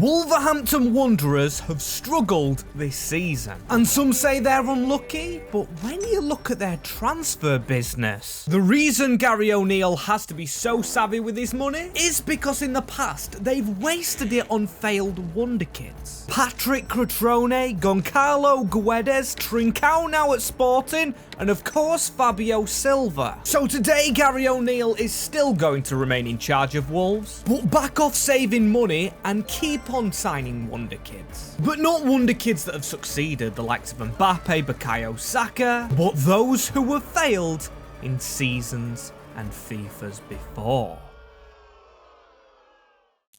Wolverhampton Wanderers have struggled this season, and some say they're unlucky, but when you look at their transfer business, the reason Gary O'Neill has to be so savvy with his money is because in the past they've wasted it on failed Wonderkids. Patrick Crotone, Goncalo Guedes, Trincao now at Sporting, and of course Fabio Silva. So today Gary O'Neill is still going to remain in charge of Wolves, but back off saving money and keep on signing Wonderkids. But not Wonderkids that have succeeded, the likes of Mbappe, Bukayo Saka, but those who have failed in seasons and FIFAs before.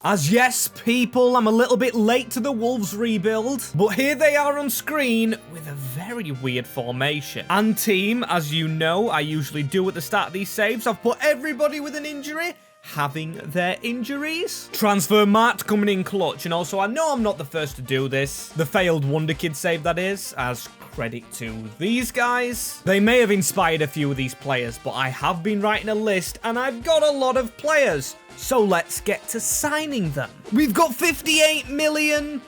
As yes, people, I'm a little bit late to the Wolves rebuild, but here they are on screen with a very weird formation. And team, as you know, I usually do at the start of these saves, I've put everybody with an injury having their injuries. Transfer marked coming in clutch, and also I know I'm not the first to do this. The failed Wonderkid save, that is, as credit to these guys. They may have inspired a few of these players, but I have been writing a list and I've got a lot of players. So let's get to signing them. We've got $58 million,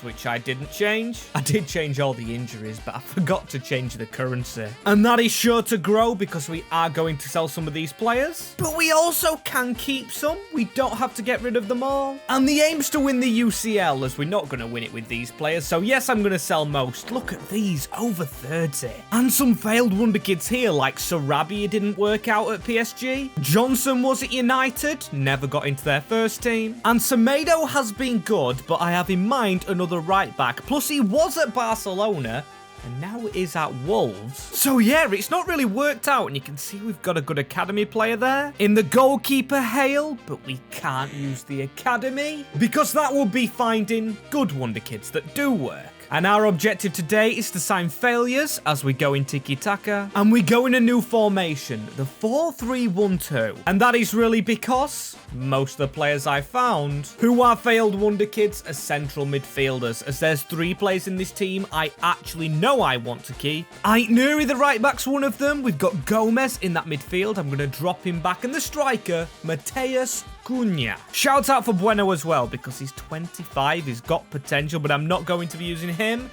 which I didn't change. I did change all the injuries, but I forgot to change the currency. And that is sure to grow because we are going to sell some of these players. But we also can keep some. We don't have to get rid of them all. And the aim's to win the UCL, as we're not going to win it with these players. So yes, I'm going to sell most. Look at these, over 30. And some failed Wonderkids here, like Sarabia didn't work out at PSG. Johnson was at United. Never got into their first team. And Semedo has been good, but I have in mind another right back. Plus he was at Barcelona and now is at Wolves. So yeah, it's not really worked out, and you can see we've got a good academy player there. In the goalkeeper Hale, but we can't use the academy because that would be finding good Wonderkids that do work. And our objective today is to sign failures as we go in tiki taka. And we go in a new formation, the 4-3-1-2. And that is really because most of the players I found who are failed Wonderkids are central midfielders, as there's 3 players in this team I actually know I want to keep. Ait Nuri, the right back's one of them. We've got Gomez in that midfield. I'm going to drop him back. And the striker, Mateus Cunha. Shout out for Bueno as well, because he's 25, he's got potential, but I'm not going to be using him.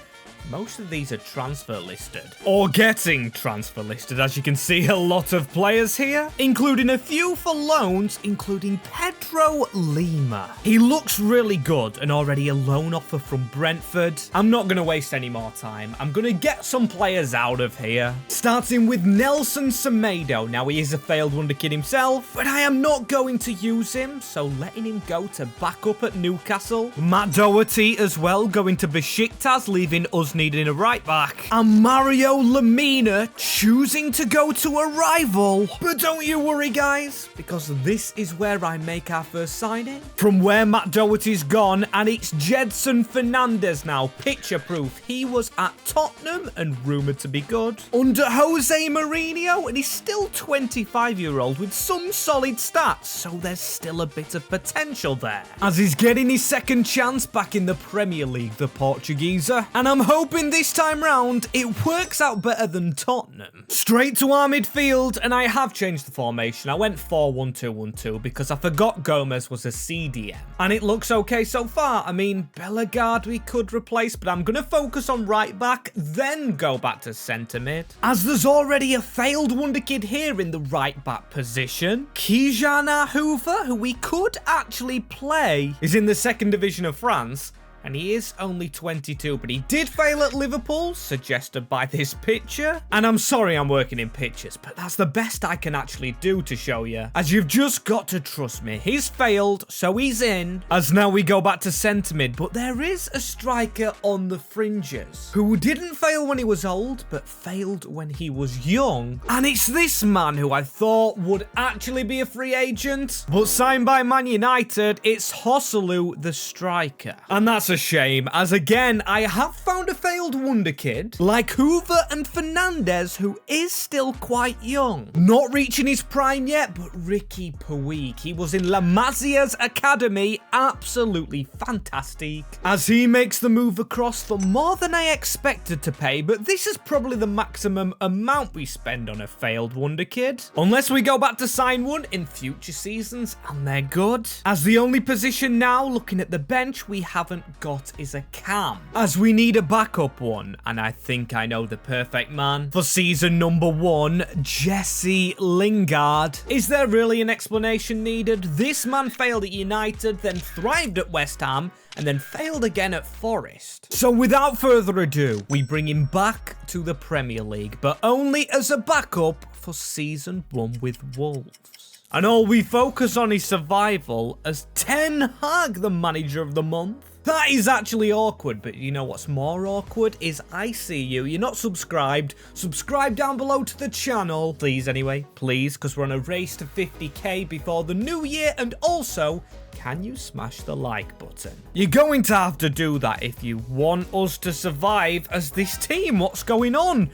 Most of these are transfer listed, or getting transfer listed, as you can see a lot of players here, including a few for loans, including Pedro Lima. He looks really good, and already a loan offer from Brentford. I'm not going to waste any more time. I'm going to get some players out of here, starting with Nelson Semedo. Now, he is a failed Wonderkid himself, but I am not going to use him, so letting him go to back up at Newcastle. Matt Doherty as well, going to Besiktas, leaving us needing a right back. And Mario Lemina choosing to go to a rival. But don't you worry, guys, because this is where I make our first signing. From where Matt Doherty's gone, and it's Jedson Fernandez now. Picture proof. He was at Tottenham and rumoured to be good under Jose Mourinho, and he's still 25-year-old with some solid stats, so there's still a bit of potential there. As he's getting his second chance back in the Premier League, the Portugueser, and I'm hoping this time round it works out better than Tottenham. Straight to our midfield, and I have changed the formation. I went 4-1-2-1-2 because I forgot Gomez was a CDM, and it looks okay so far. I mean, Bellingoal we could replace, but I'm going to focus on right back, then go back to centre mid, as there's already a failed Wonderkid here in the right back position. Kijana Hoover, who we could actually play, is in the 2nd division of France, and he is only 22, but he did fail at Liverpool, suggested by this picture. And I'm sorry I'm working in pictures, but that's the best I can actually do to show you, as you've just got to trust me. He's failed, so he's in, as now we go back to centre mid. But there is a striker on the fringes who didn't fail when he was old, but failed when he was young. And it's this man who I thought would actually be a free agent, but signed by Man United. It's Joselu, the striker. And that's That's a shame, as again, I have found a failed wonder kid, like Hoover and Fernandez, who is still quite young. Not reaching his prime yet, but Ricky Puig. He was in La Masia's academy, absolutely fantastic, as he makes the move across for more than I expected to pay, but this is probably the maximum amount we spend on a failed wonder kid. Unless we go back to sign one in future seasons, and they're good. As the only position now, looking at the bench, we haven't got is a cam, as we need a backup one, and I think I know the perfect man for season number 1, Jesse Lingard. Is there really an explanation needed? This man failed at United, then thrived at West Ham, and then failed again at Forest. So without further ado, we bring him back to the Premier League, but only as a backup for season 1 with Wolves. And all we focus on is survival, as Ten Hag, the manager of the month. That is actually awkward, but you know what's more awkward is I see you, you're not subscribed. Subscribe down below to the channel. Please anyway, please, because we're on a race to 50k before the new year, and also, can you smash the like button? You're going to have to do that if you want us to survive as this team. What's going on?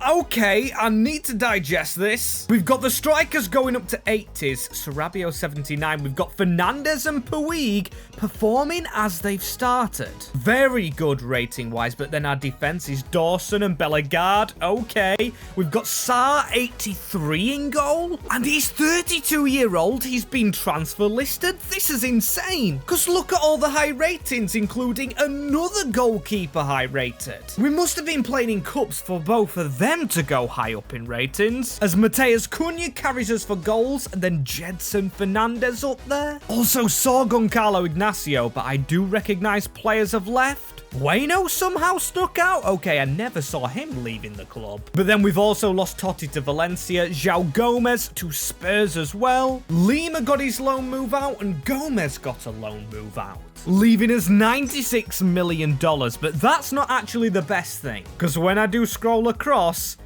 Okay, I need to digest this. We've got the strikers going up to 80s, Sarabia 79. We've got Fernandez and Puig performing as they've started. Very good rating-wise, but then our defense is Dawson and Bellingoal. Okay, we've got Sarr 83 in goal, and he's 32-year-old. He's been transfer listed. This is insane, because look at all the high ratings, including another goalkeeper high rated. We must have been playing in cups for both of them to go high up in ratings, as Mateus Cunha carries us for goals, and then Jedson Fernandez up there. Also saw Goncalo Ignacio, but I do recognize players have left. Bueno somehow stuck out. Okay, I never saw him leaving the club. But then we've also lost Totti to Valencia, João Gomez to Spurs as well. Lima got his loan move out, and Gomez got a loan move out, leaving us $96 million, but that's not actually the best thing, because when I do scroll across,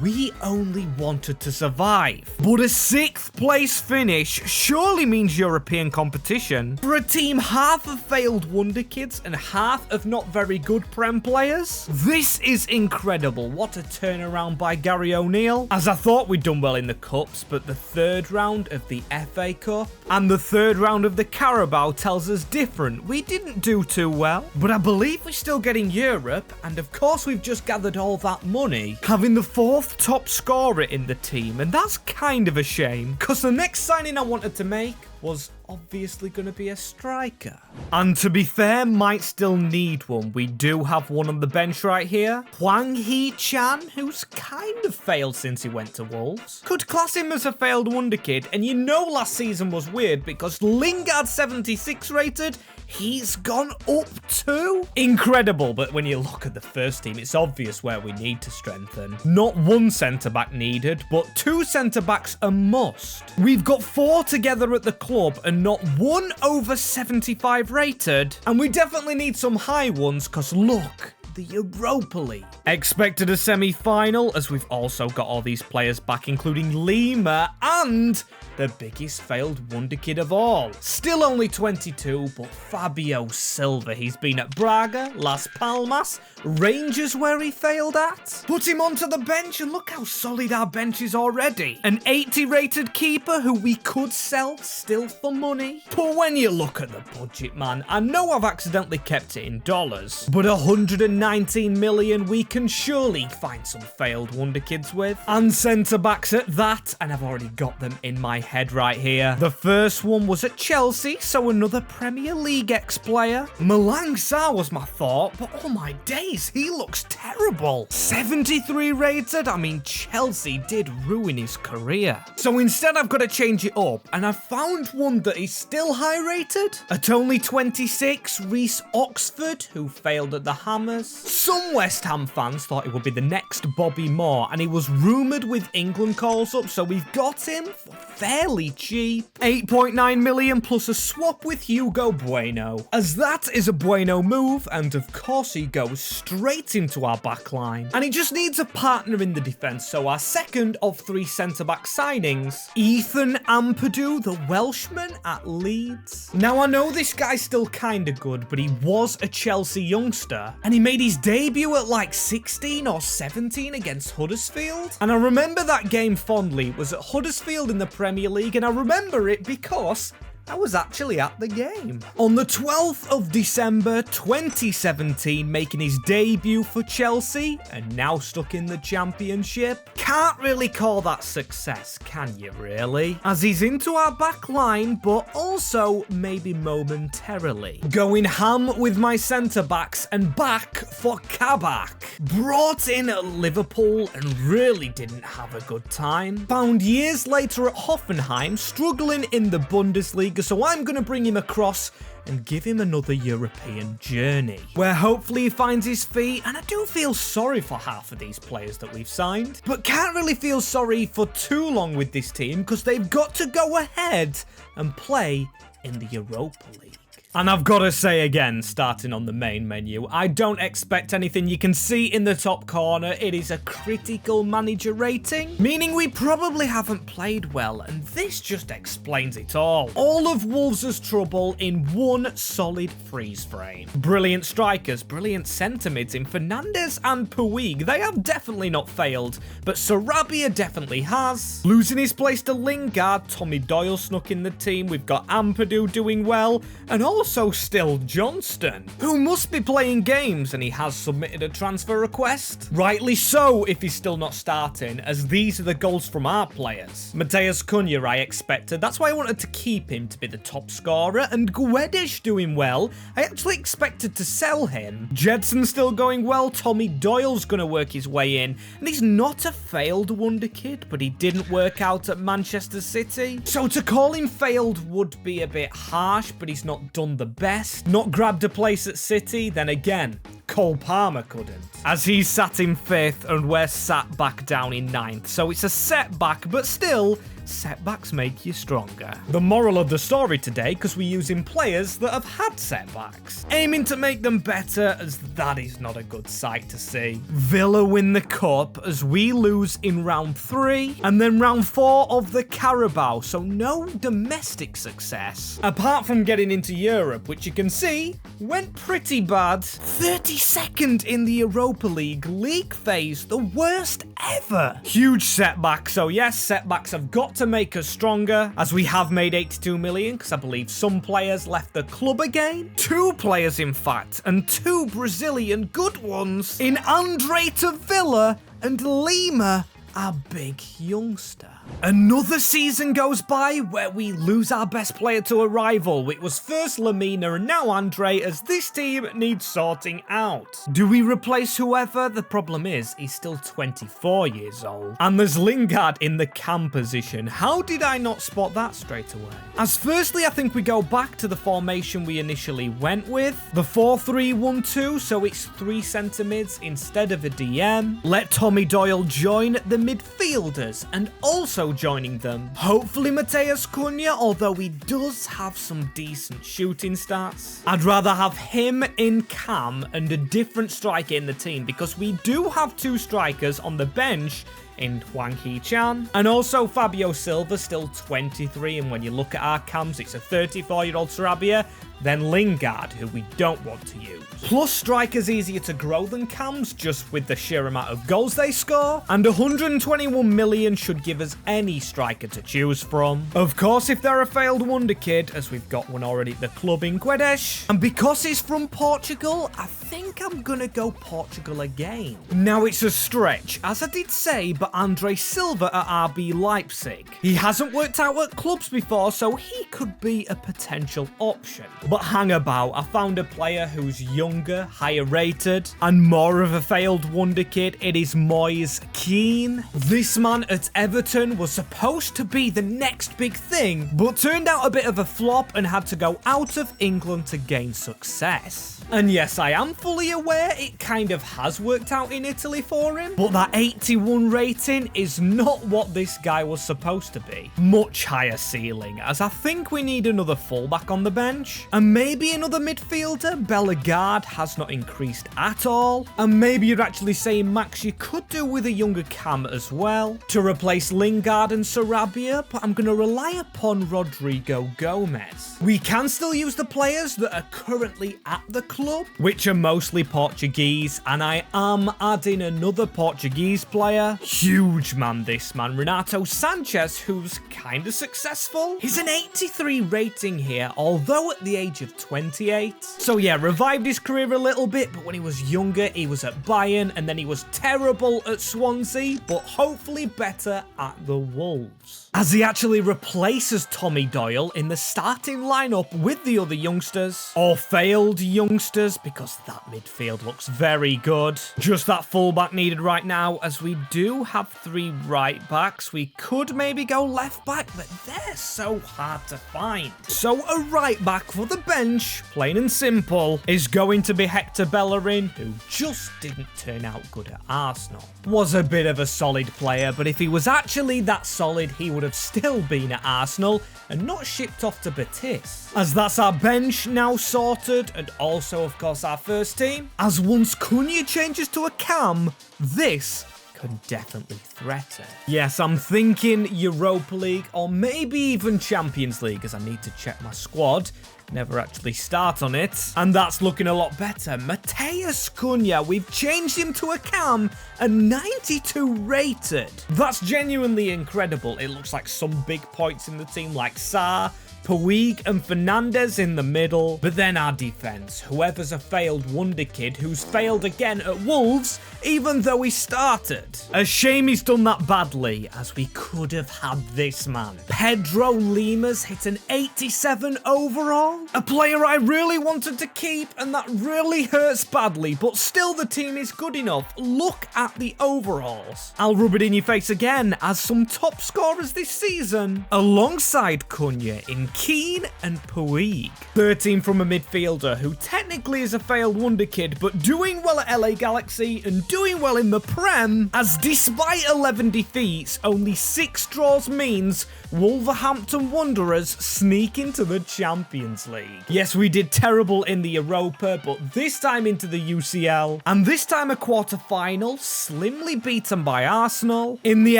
we only wanted to survive. But a 6th place finish surely means European competition for a team half of failed wonder kids and half of not very good Prem players. This is incredible. What a turnaround by Gary O'Neill, as I thought we'd done well in the cups, but the 3rd round of the FA Cup and the 3rd round of the Carabao tells us different. We didn't do too well, but I believe we're still getting Europe, and of course we've just gathered all that money, having the 4th top scorer in the team, and that's kind of a shame, because the next signing I wanted to make was obviously going to be a striker. And to be fair, might still need one. We do have one on the bench right here. Hwang Hee-chan, who's kind of failed since he went to Wolves. Could class him as a failed wonder kid, and you know last season was weird because Lingard 76 rated, he's gone up too. Incredible, but when you look at the first team, it's obvious where we need to strengthen. Not one centre-back needed, but 2 centre-backs a must. We've got 4 together at the club and not one over 75 rated, and we definitely need some high ones, because look, the Europa League. Expected a semi-final, as we've also got all these players back, including Lima and the biggest failed wonder kid of all. Still only 22, but Fabio Silva. He's been at Braga, Las Palmas, Rangers where he failed at. Put him onto the bench and look how solid our bench is already. An 80 rated keeper who we could sell still for money. But when you look at the budget, man, I know I've accidentally kept it in dollars, but 119 million we can surely find some failed wonder kids with. And centre backs at that, and I've already got them in my head right here. The first one was at Chelsea, so another Premier League ex-player. Malang Sarr was my thought, but oh my days, he looks terrible. 73 rated, I mean Chelsea did ruin his career. So instead I've got to change it up, and I've found one that is still high rated. At only 26, Reece Oxford, who failed at the Hammers, Some West Ham fans thought it would be the next Bobby Moore, and he was rumoured with England calls up, so we've got him for fairly cheap. 8.9 million plus a swap with Hugo Bueno, as that is a Bueno move, and of course he goes straight into our backline. And he just needs a partner in the defence, so our second of 3 centre-back signings, Ethan Ampadu, the Welshman at Leeds. Now I know this guy's still kinda good, but he was a Chelsea youngster, and he made his debut at like 16 or 17 against Huddersfield. And I remember that game fondly. It was at Huddersfield in the Premier League, and I remember it because I was actually at the game. On the 12th of December 2017, making his debut for Chelsea, and now stuck in the Championship. Can't really call that success, can you really? As he's into our back line, but also maybe momentarily. Going ham with my centre-backs and back for Kabak. Brought in at Liverpool and really didn't have a good time. Found years later at Hoffenheim, struggling in the Bundesliga, so I'm going to bring him across and give him another European journey, where hopefully he finds his feet. And I do feel sorry for half of these players that we've signed, but can't really feel sorry for too long with this team, because they've got to go ahead and play in the Europa League. And I've got to say again, starting on the main menu, I don't expect anything. You can see in the top corner, it is a critical manager rating, meaning we probably haven't played well, and this just explains it all. All of Wolves' trouble in one solid freeze frame. Brilliant strikers, brilliant centre mids in Fernandes and Puig. They have definitely not failed, but Sarabia definitely has. Losing his place to Lingard, Tommy Doyle snuck in the team. We've got Ampadu doing well, and also still Johnston, who must be playing games, and he has submitted a transfer request. Rightly so if he's still not starting, as these are the goals from our players. Matheus Cunha I expected, that's why I wanted to keep him to be the top scorer, and Guedes doing well. I actually expected to sell him. Jedson's still going well, Tommy Doyle's gonna work his way in, and he's not a failed Wonderkid, but he didn't work out at Manchester City. So to call him failed would be a bit harsh, but he's not done the best. Not grabbed a place at City, then again, Cole Palmer couldn't, as he's sat in 5th and we're sat back down in 9th. So it's a setback, but still, setbacks make you stronger. The moral of the story today, because we're using players that have had setbacks, aiming to make them better, as that is not a good sight to see. Villa win the cup as we lose in round 3, and then round 4 of the Carabao, so no domestic success. Apart from getting into Europe, which you can see went pretty bad. 32nd in the Europa League phase, the worst ever. Huge setback, so yes, setbacks have got to make us stronger, as we have made 82 million, because I believe some players left the club again. 2 players, in fact, and 2 Brazilian good ones in Andre to Villa and Lima, our big youngster. Another season goes by where we lose our best player to a rival. It was first Lamina and now Andre, as this team needs sorting out. Do we replace whoever? The problem is he's still 24 years old. And there's Lingard in the cam position. How did I not spot that straight away? As firstly, I think we go back to the formation we initially went with. The 4-3-1-2, so it's 3 centre mids instead of a DM. Let Tommy Doyle join the midfielders, and also joining them, hopefully Matheus Cunha, although he does have some decent shooting stats. I'd rather have him in cam and a different striker in the team, because we do have 2 strikers on the bench in Hwang Hee-chan, and also Fabio Silva, still 23, and when you look at our cams, it's a 34-year-old Sarabia, then Lingard, who we don't want to use. Plus, strikers easier to grow than cams, just with the sheer amount of goals they score, and 121 million should give us any striker to choose from. Of course, if they're a failed Wonderkid, as we've got one already at the club in Guedes, and because he's from Portugal, I think I'm gonna go Portugal again. Now, it's a stretch, as I did say, but Andre Silva at RB Leipzig. He hasn't worked out at clubs before, so he could be a potential option. But hang about, I found a player who's younger, higher rated, and more of a failed wonder kid. It is Moise Kean. This man at Everton was supposed to be the next big thing, but turned out a bit of a flop and had to go out of England to gain success. And yes, I am fully aware it kind of has worked out in Italy for him, but that 81 rating is not what this guy was supposed to be. Much higher ceiling, as I think we need another fullback on the bench, and maybe another midfielder. Bellingoal has not increased at all, and maybe you're actually saying, Max, you could do with a younger Cam as well to replace Lingard and Sarabia, but I'm going to rely upon Rodrigo Gomez. We can still use the players that are currently at the club, which are mostly Portuguese, and I am adding another Portuguese player. Huge man, this man, Renato Sanchez, who's kind of successful. He's an 83 rating here, although at the age of 28. So yeah, revived his career a little bit, but when he was younger, he was at Bayern, and then he was terrible at Swansea, but hopefully better at the Wolves, as he actually replaces Tommy Doyle in the starting lineup with the other youngsters, or failed youngsters, because that midfield looks very good. Just that fullback needed right now, as we do have 3 right backs. We could maybe go left back, but they're so hard to find. So a right back for the bench, plain and simple, is going to be Hector Bellerin, who just didn't turn out good at Arsenal. Was a bit of a solid player, but if he was actually that solid, he would have still been at Arsenal and not shipped off to Betis. As that's our bench now sorted, and also of course our first team. As once Cunha changes to a Cam, this could definitely threaten. Yes, I'm thinking Europa League or maybe even Champions League, as I need to check my squad. Never actually start on it. And that's looking a lot better. Mateus Cunha, we've changed him to a Cam, a 92 rated. That's genuinely incredible. It looks like some big points in the team like Sarr, Puig and Fernandez in the middle. But then our defense, whoever's a failed wonder kid who's failed again at Wolves, even though he started. A shame he's done that badly, as we could have had this man. Pedro Lima's hit an 87 overall. A player I really wanted to keep, and that really hurts badly, but still the team is good enough. Look at the overalls. I'll rub it in your face again, as some top scorers this season, alongside Cunha in Keane and Puig. 13 from a midfielder who technically is a failed wonder kid, but doing well at LA Galaxy and doing well in the Prem, as despite 11 defeats, only 6 draws means Wolverhampton Wanderers sneak into the Champions League. Yes, we did terrible in the Europa, but this time into the UCL, and this time a quarter-final, slimly beaten by Arsenal in the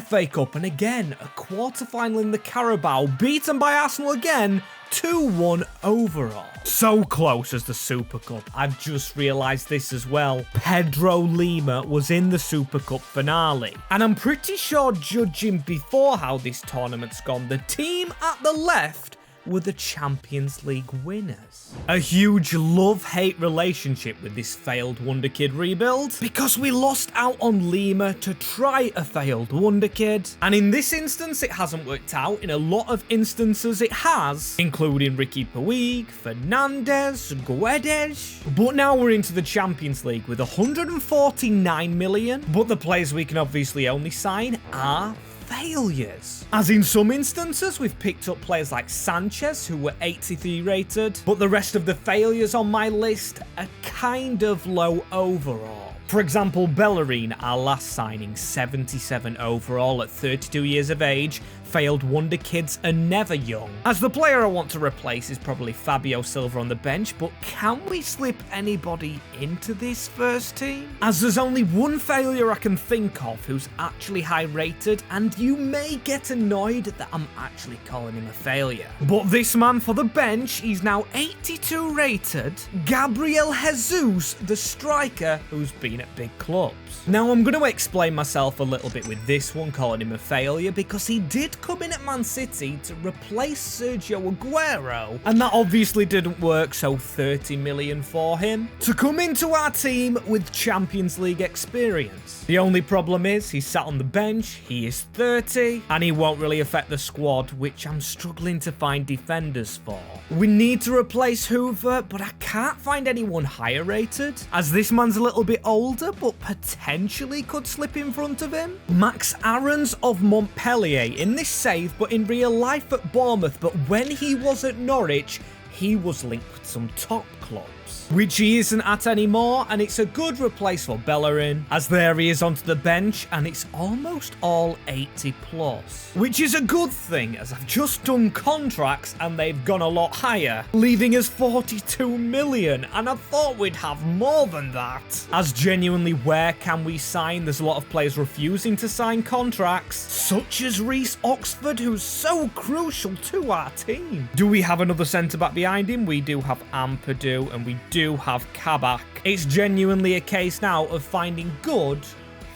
FA Cup, and again, a quarter-final in the Carabao, beaten by Arsenal again, 2-1 overall. So close as the Super Cup. I've just realised this as well. Pedro Lima was in the Super Cup finale. And I'm pretty sure, judging before how this tournament's gone, the team at the left were the Champions League winners. A huge love-hate relationship with this failed Wonder Kid rebuild, because we lost out on Lima to try a failed Wonder Kid, and in this instance it hasn't worked out. In a lot of instances it has, including Ricky Puig, Fernandez, Guedes. But now we're into the Champions League with 149 million, but the players we can obviously only sign are failures. As in some instances, we've picked up players like Sanchez, who were 83 rated, but the rest of the failures on my list are kind of low overall. For example, Bellerin, our last signing, 77 overall at 32 years of age. Failed wonder kids are never young. As the player I want to replace is probably Fabio Silva on the bench, but can we slip anybody into this first team? As there's only one failure I can think of who's actually high rated, and you may get annoyed that I'm actually calling him a failure. But this man for the bench, he's now 82 rated, Gabriel Jesus, the striker who's been at big clubs. Now I'm going to explain myself a little bit with this one, calling him a failure, because he did come in at Man City to replace Sergio Aguero. And that obviously didn't work, so 30 million for him to come into our team with Champions League experience. The only problem is he's sat on the bench, he is 30, and he won't really affect the squad, which I'm struggling to find defenders for. We need to replace Hoover, but I can't find anyone higher rated, as this man's a little bit older, but potentially could slip in front of him. Max Aarons of Montpellier in this save, but in real life at Bournemouth, but when he was at Norwich, he was linked with some top clubs, which he isn't at anymore, and it's a good replace for Bellerin, as there he is onto the bench, and it's almost all 80 plus, which is a good thing, as I've just done contracts and they've gone a lot higher, leaving us 42 million, and I thought we'd have more than that. As genuinely, where can we sign? There's a lot of players refusing to sign contracts, such as Reece Oxford, who's so crucial to our team. Do we have another centre-back behind him? We do have Ampadu, and we do have Kabak. It's genuinely a case now of finding good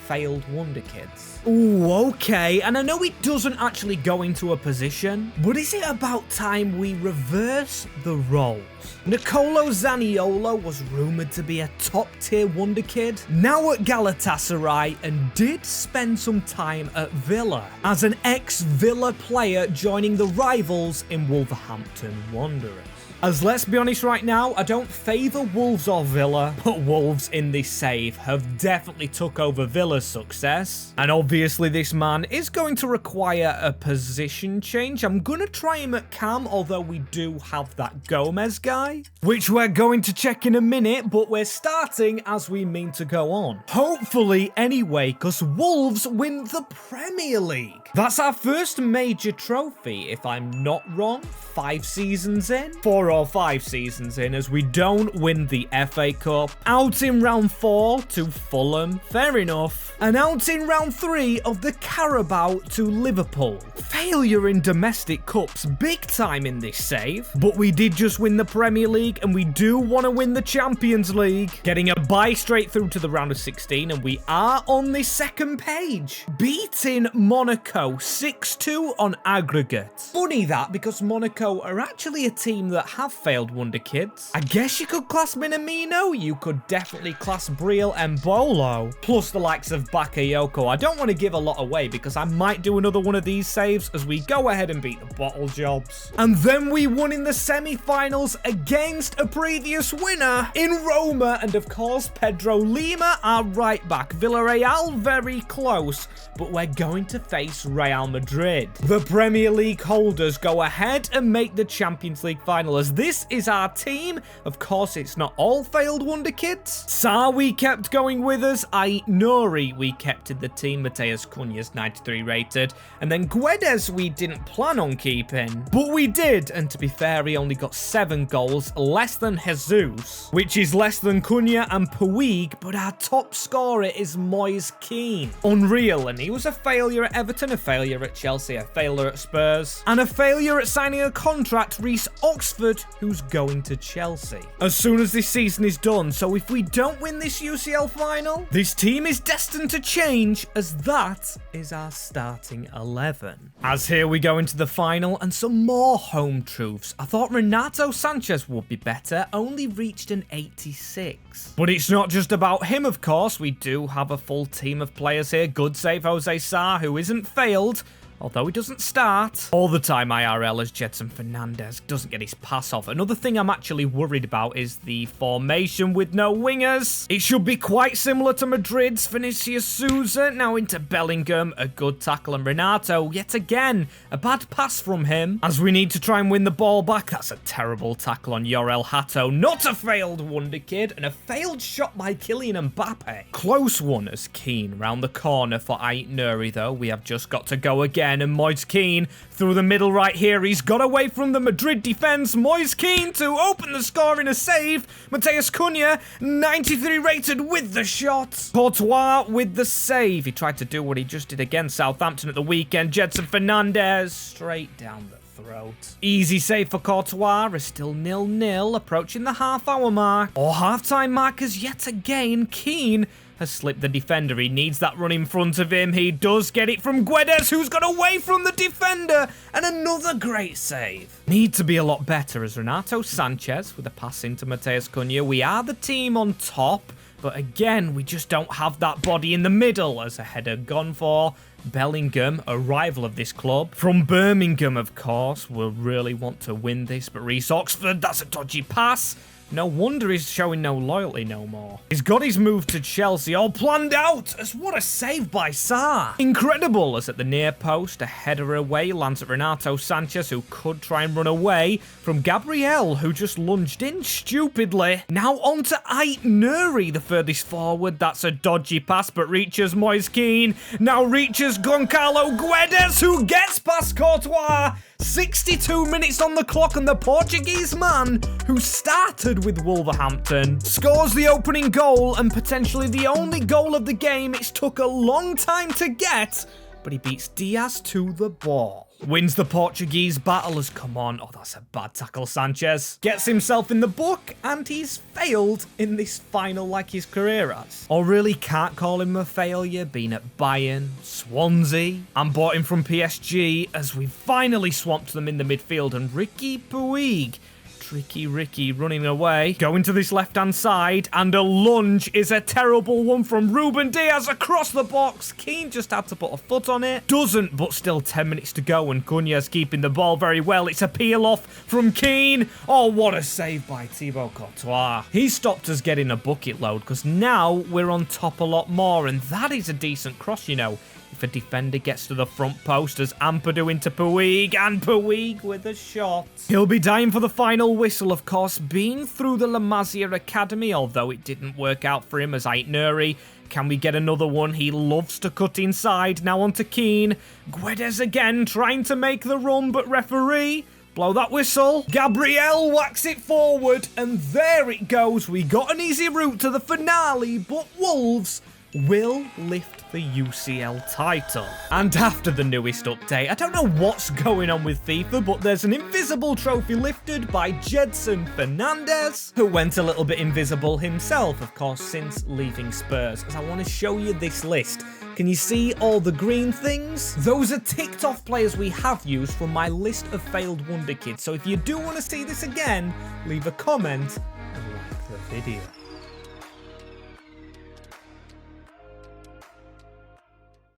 failed Wonderkids. Ooh, okay, and I know it doesn't actually go into a position, but is it about time we reverse the roles? Nicolo Zaniolo was rumoured to be a top-tier Wonderkid, now at Galatasaray, and did spend some time at Villa, as an ex-Villa player joining the rivals in Wolverhampton Wanderers. As let's be honest right now, I don't favour Wolves or Villa, but Wolves in this save have definitely took over Villa's success. And obviously this man is going to require a position change. I'm going to try him at cam, although we do have that Gomez guy, which we're going to check in a minute, but we're starting as we mean to go on. Hopefully anyway, because Wolves win the Premier League. That's our first major trophy, if I'm not wrong, 5 seasons in. 4 or 5 seasons in, as we don't win the FA Cup. Out in round 4 to Fulham, fair enough. And out in round 3 of the Carabao to Liverpool. Failure in domestic cups, big time in this save. But we did just win the Premier League, and we do want to win the Champions League. Getting a bye straight through to the round of 16, and we are on this second page. Beating Monaco 6-2 on aggregate. Funny that, because Monaco are actually a team that have failed Wonderkids. I guess you could class Minamino, you could definitely class Briel and Bolo, plus the likes of Bakayoko. I don't want to give a lot away because I might do another one of these saves as we go ahead and beat the bottle jobs. And then we won in the semi-finals against a previous winner in Roma, and of course Pedro Lima, our right back. Villarreal very close, but we're going to face Real Madrid. The Premier League holders go ahead and make the Champions League final, as this is our team. Of course, it's not all failed Wonderkids. Sarr we kept going with us. Nuri we kept in the team. Mateus Cunha's 93 rated. And then Guedes we didn't plan on keeping, but we did. And to be fair, he only got 7 goals, less than Jesus, which is less than Cunha and Puig, but our top scorer is Moise Kean. Unreal, and he was a failure at Everton, a failure at Chelsea, a failure at Spurs, and a failure at signing a contract, Reece Oxford, who's going to Chelsea as soon as this season is done. So if we don't win this UCL final, this team is destined to change, as that is our starting 11. As here we go into the final, and some more home truths. I thought Renato Sanchez would be better, only reached an 86. But it's not just about him, of course. We do have a full team of players here. Good save Jose Sarr, who isn't failed, although he doesn't start all the time IRL, as Jedson Fernandez doesn't get his pass off. Another thing I'm actually worried about is the formation with no wingers. It should be quite similar to Madrid's. Vinicius Souza now into Bellingham, a good tackle, and Renato, yet again, a bad pass from him, as we need to try and win the ball back. That's a terrible tackle on Yorel Hato. Not a failed Wonderkid, and a failed shot by Kylian Mbappe. Close one as Keane round the corner for Nuri, though. We have just got to go again. And Moise Kean through the middle right here. He's got away from the Madrid defense. Moise Kean to open the score in a save. Mateus Cunha, 93 rated with the shot. Courtois with the save. He tried to do what he just did against Southampton at the weekend. Jedson Fernandez straight down the throat. Easy save for Courtois is still 0-0, approaching the half-hour mark. Or half-time markers yet again. Keane has slipped the defender. He needs that run in front of him. He does get it from Guedes, who's got away from the defender. And another great save. Need to be a lot better as Renato Sanchez with a pass into Mateus Cunha. We are the team on top, but again, we just don't have that body in the middle as a header gone for. Bellingham, a rival of this club. From Birmingham, of course, will really want to win this, but Reece Oxford, that's a dodgy pass. No wonder he's showing no loyalty no more. He's got his move to Chelsea all planned out, as what a save by Sarr. Incredible, as at the near post, a header away lands at Renato Sanchez, who could try and run away from Gabriel, who just lunged in stupidly. Now on to Ait-Nouri, the furthest forward. That's a dodgy pass, but reaches Moise Kean. Now reaches Goncalo Guedes, who gets past Courtois. 62 minutes on the clock, and the Portuguese man, who started with Wolverhampton, scores the opening goal and potentially the only goal of the game. It's took a long time to get, but he beats Diaz to the ball. Wins the Portuguese battle as, come on, oh, that's a bad tackle, Sanchez. Gets himself in the book, and he's failed in this final like his career has. Or really can't call him a failure, being at Bayern, Swansea, and bought him from PSG as we finally swamped them in the midfield, and Ricky Puig, Tricky Ricky running away, going to this left-hand side, and a lunge is a terrible one from Ruben Diaz across the box. Keane just had to put a foot on it. Doesn't, but still 10 minutes to go, and Cunha's keeping the ball very well. It's a peel-off from Keane. Oh, what a save by Thibaut Courtois. He stopped us getting a bucket load, because now we're on top a lot more, and that is a decent cross, you know. If a defender gets to the front post as Ampadu into Puig, and Puig with a shot. He'll be dying for the final whistle, of course, being through the La Masia Academy, although it didn't work out for him as Ait-Nouri. Can we get another one? He loves to cut inside. Now on to Keane. Guedes again, trying to make the run, but referee, blow that whistle. Gabriel whacks it forward, and there it goes. We got an easy route to the finale, but Wolves will lift the UCL title. And after the newest update, I don't know what's going on with FIFA, but there's an invisible trophy lifted by Jedson Fernandez, who went a little bit invisible himself, of course, since leaving Spurs, as I want to show you this list. Can you see all the green things? Those are ticked off players we have used from my list of failed Wonderkids. So if you do want to see this again, leave a comment and like the video.